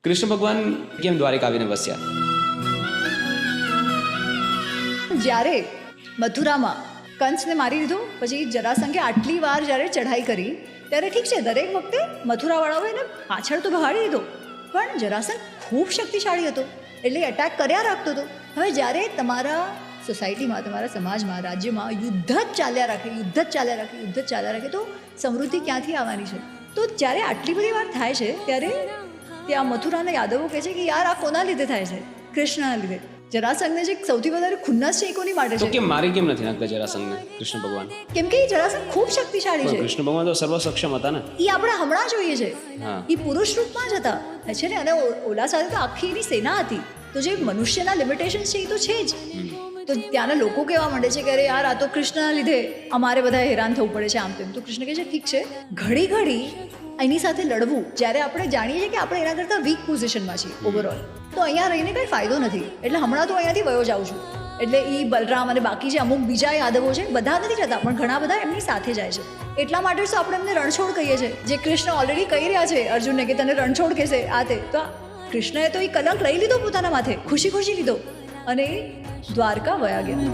કૃષ્ણ ભગવાન કેમ દ્વારિકા આવીને વસ્યા? જ્યારે મથુરામાં કંસને મારી દીધો, પછી જરાસંઘે આટલી વાર જ્યારે ચઢાઈ કરી, ત્યારે ઠીક છે, દરેક વખતે મથુરાવાળાઓએ એને પાછળ તો બહાડી દીધો, પણ જરાસંઘ ખૂબ શક્તિશાળી હતો, એટલે એટેક કર્યા રાખતો હતો. હવે જ્યારે તમારા સોસાયટીમાં, તમારા સમાજમાં, રાજ્યમાં યુદ્ધ જ ચાલ્યા રાખે તો સમૃદ્ધિ ક્યાંથી આવવાની છે? તો જ્યારે આટલી બધી વાર થાય છે, ત્યારે ત્યાં મથુરાના યાદવો કહે છે કે યાર આ કોના લીધે થાય છે? કૃષ્ણના લીધે. જરાસંઘને જે સૌથી વધારે ખુન્નસ છે એ કોની માટે તો છે? કેમ મારી કેમ નથી નાખતા જરાસંઘને કૃષ્ણ ભગવાન? કેમ કે એ જરાસંઘ ખૂબ શક્તિશાળી પણ છે. કૃષ્ણ ભગવાન તો સર્વસક્ષમ હતા ને. એ આપણે હમણાં જોઈએ છે, હા. એ પુરુષ રૂપમાં જ હતા છે ને, અને ઓલા સાથે તો આખી એની સેના હતી. તો જે મનુષ્યના લિમિટેશન છે એ તો છે જ. તો ત્યાંના લોકો કહેવા માંડે છે કે અરે યાર આ તો કૃષ્ણના લીધે અમારે બધા હેરાન થવું પડે છે, આમ તેમ. તો કૃષ્ણ કહે છે ઠીક છે, ઘડી એની સાથે લડવું, જ્યારે આપણે જાણીએ છીએ કે આપણે એના કરતાં વીક પોઝિશનમાં છીએ ઓવરઓલ, તો અહીંયા રહીને કંઈ ફાયદો નથી. એટલે હમણાં તો અહીંયાથી વયો જાઉં છું. એટલે એ બલરામ અને બાકી જે અમુક બીજા યાદવો છે, બધા નથી જતા, પણ ઘણા બધા એમની સાથે જાય છે. એટલા માટે જ તો આપણે એમને રણછોડ કહીએ છીએ. જે કૃષ્ણ ઓલરેડી કહી રહ્યા છે અર્જુનને કે તને રણછોડ કહેશે આ તે, તો કૃષ્ણએ તો એ કલંક લઈ લીધો પોતાના માથે, ખુશી લીધો, અને એ દ્વારકા વયા ગયા.